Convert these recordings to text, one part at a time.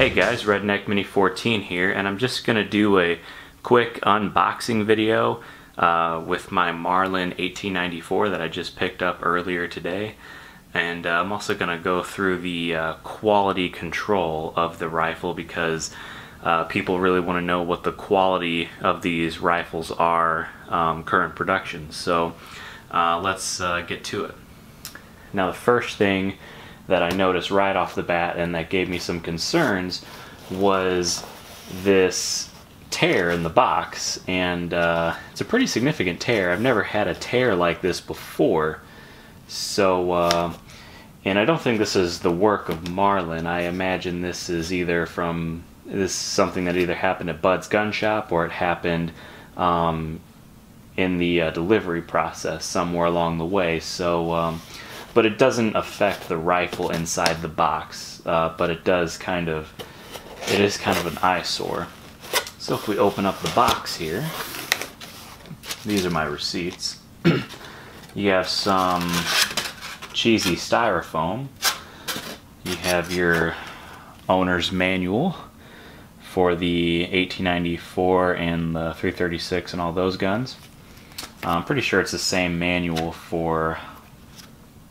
Hey guys, Redneck Mini 14 here, and I'm just going to do a quick unboxing video with my Marlin 1894 that I just picked up earlier today. And I'm also going to go through the quality control of the rifle because people really want to know what the quality of these rifles are current production. So let's get to it. Now the first thing that I noticed right off the bat and that gave me some concerns was this tear in the box, and it's a pretty significant tear. I've never had a tear like this before, so and I don't think this is the work of Marlin. I imagine this is something that either happened at Bud's gun shop or it happened in the delivery process somewhere along the way. So but it doesn't affect the rifle inside the box, but it is kind of an eyesore. So if we open up the box here, these are my receipts. You have some cheesy styrofoam. You have your owner's manual for the 1894 and the 336 and all those guns. I'm pretty sure it's the same manual for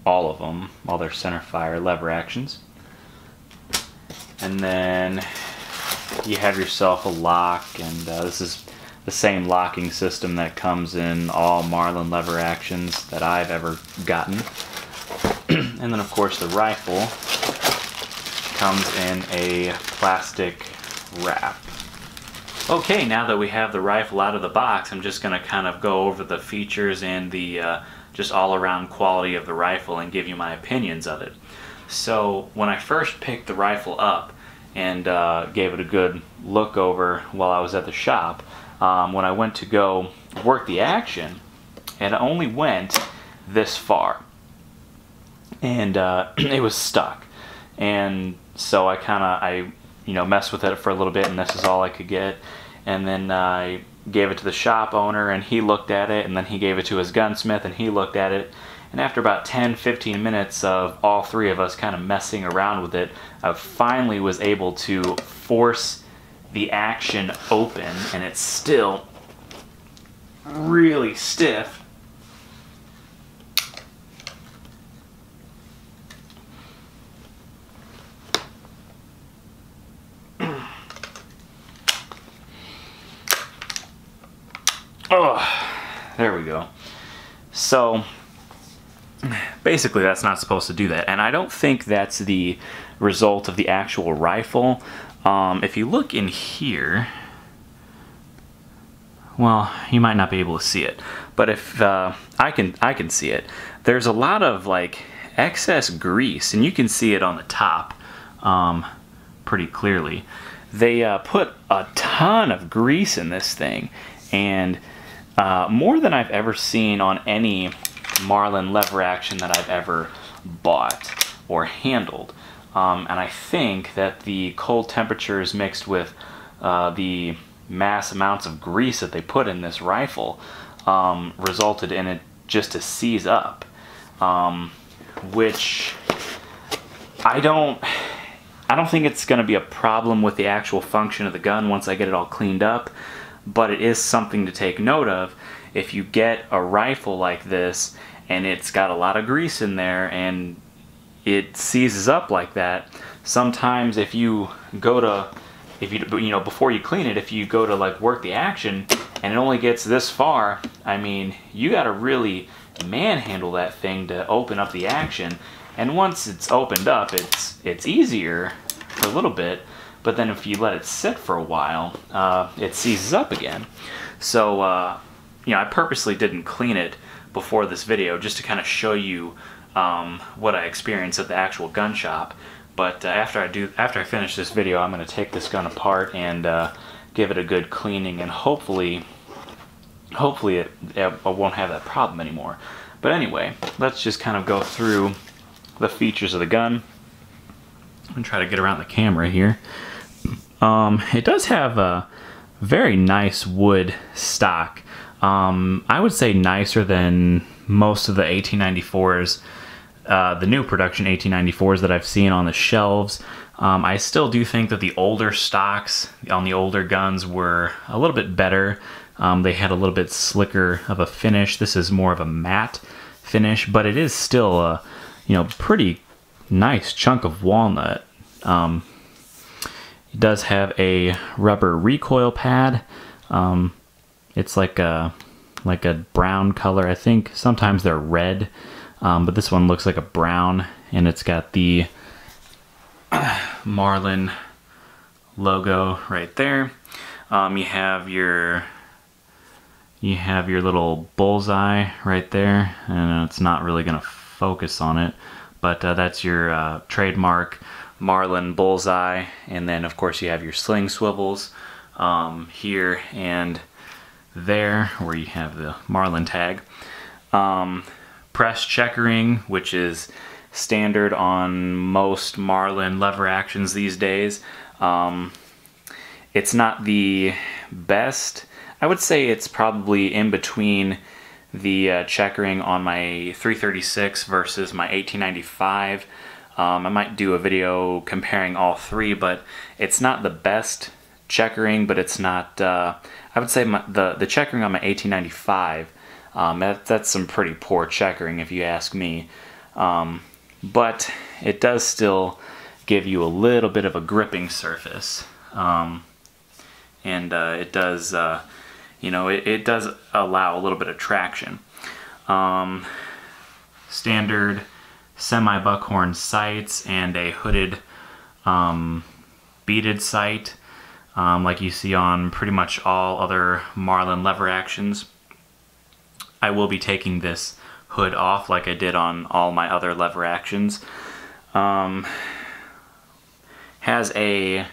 all of them, all their centerfire lever actions. And then you have yourself a lock, and this is the same locking system that comes in all Marlin lever actions that I've ever gotten. And then of course the rifle comes in a plastic wrap. Okay, now that we have the rifle out of the box, I'm just going to kind of go over the features and the just all-around quality of the rifle and give you my opinions of it. So when I first picked the rifle up and gave it a good look over while I was at the shop, when I went to go work the action, it only went this far, and it was stuck. And so I messed with it for a little bit, and this is all I could get. And then I gave it to the shop owner, and he looked at it, and then he gave it to his gunsmith, and he looked at it. And after about 10-15 minutes of all three of us kind of messing around with it, I finally was able to force the action open, and it's still really stiff. Oh, there we go. So basically that's not supposed to do that, and I don't think that's the result of the actual rifle. If you look in here, well, you might not be able to see it, but if I can see it, there's a lot of like excess grease, and you can see it on the top pretty clearly. They put a ton of grease in this thing, and more than I've ever seen on any Marlin lever action that I've ever bought or handled. And I think that the cold temperatures mixed with the mass amounts of grease that they put in this rifle resulted in it just to seize up, which I don't think it's going to be a problem with the actual function of the gun once I get it all cleaned up. But it is something to take note of. If you get a rifle like this and it's got a lot of grease in there and it seizes up like that, sometimes if you go to, before you clean it, if you go to like work the action and it only gets this far, I mean, you got to really manhandle that thing to open up the action. And once it's opened up, it's easier for a little bit. But then if you let it sit for a while, it seizes up again. So, I purposely didn't clean it before this video just to kind of show you what I experienced at the actual gun shop. But after I finish this video, I'm going to take this gun apart and give it a good cleaning, and hopefully it won't have that problem anymore. But anyway, let's just kind of go through the features of the gun. I'm going to try to get around the camera here. It does have a very nice wood stock. I would say nicer than most of the 1894s the new production 1894s that I've seen on the shelves. I still do think that the older stocks on the older guns were a little bit better. They had a little bit slicker of a finish. This is more of a matte finish, but it is still a, you know, pretty nice chunk of walnut. It does have a rubber recoil pad. It's like a brown color. I think sometimes they're red, but this one looks like a brown, and it's got the Marlin logo right there. You have your little bullseye right there, and it's not really going to focus on it, but that's your trademark Marlin bullseye. And then of course you have your sling swivels here and there, where you have the Marlin tag. Press checkering, which is standard on most Marlin lever actions these days. It's not the best. I would say it's probably in between the checkering on my 336 versus my 1895. I might do a video comparing all three, but it's not the best checkering, but it's not, I would say the checkering on my 1895, that's some pretty poor checkering if you ask me. But it does still give you a little bit of a gripping surface. And it does, you know, it does allow a little bit of traction. Standard semi-buckhorn sights and a hooded beaded sight, like you see on pretty much all other Marlin lever actions. I will be taking this hood off like I did on all my other lever actions. Has a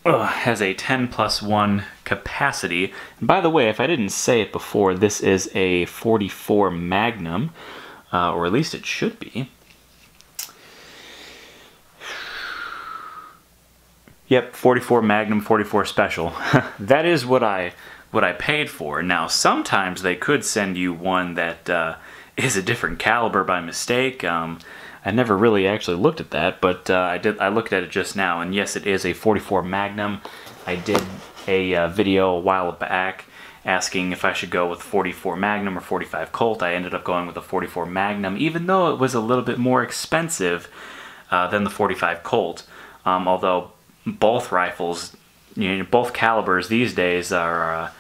10+1 capacity. And by the way, if I didn't say it before, this is a 44 Magnum, or at least it should be. Yep, 44 Magnum, 44 Special. That is what I paid for. Now, sometimes they could send you one that is a different caliber by mistake. I never really actually looked at that, but I looked at it just now, and yes, it is a 44 Magnum. I did a video a while back asking if I should go with 44 Magnum or 45 Colt. I ended up going with a 44 Magnum, even though it was a little bit more expensive than the 45 Colt. Although both rifles, you know, both calibers these days are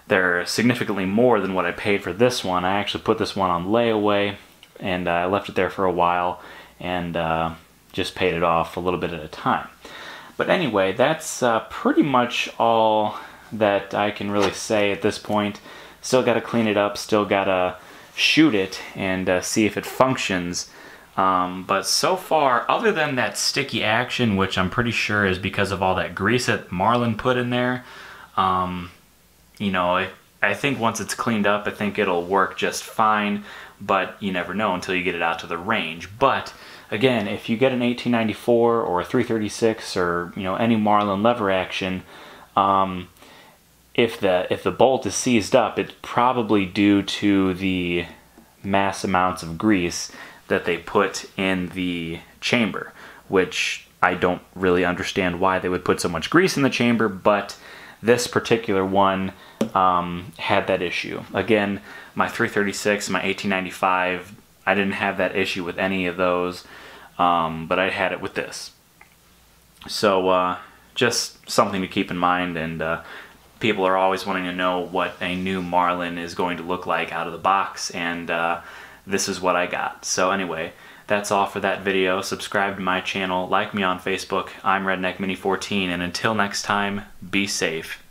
they're significantly more than what I paid for this one. I actually put this one on layaway, and I left it there for a while and just paid it off a little bit at a time. But anyway, that's pretty much all that I can really say at this point. Still got to clean it up, still got to shoot it and see if it functions. But so far, other than that sticky action, which I'm pretty sure is because of all that grease that Marlin put in there, you know, I think once it's cleaned up, I think it'll work just fine, but you never know until you get it out to the range. But again, if you get an 1894 or a 336 or, you know, any Marlin lever action, if the bolt is seized up, it's probably due to the mass amounts of grease that they put in the chamber, which I don't really understand why they would put so much grease in the chamber, but this particular one had that issue. Again, my 336, my 1895, I didn't have that issue with any of those, but I had it with this. So just something to keep in mind, and people are always wanting to know what a new Marlin is going to look like out of the box, and this is what I got. So anyway, that's all for that video. Subscribe to my channel, like me on Facebook. I'm Redneck Mini 14, and until next time, be safe.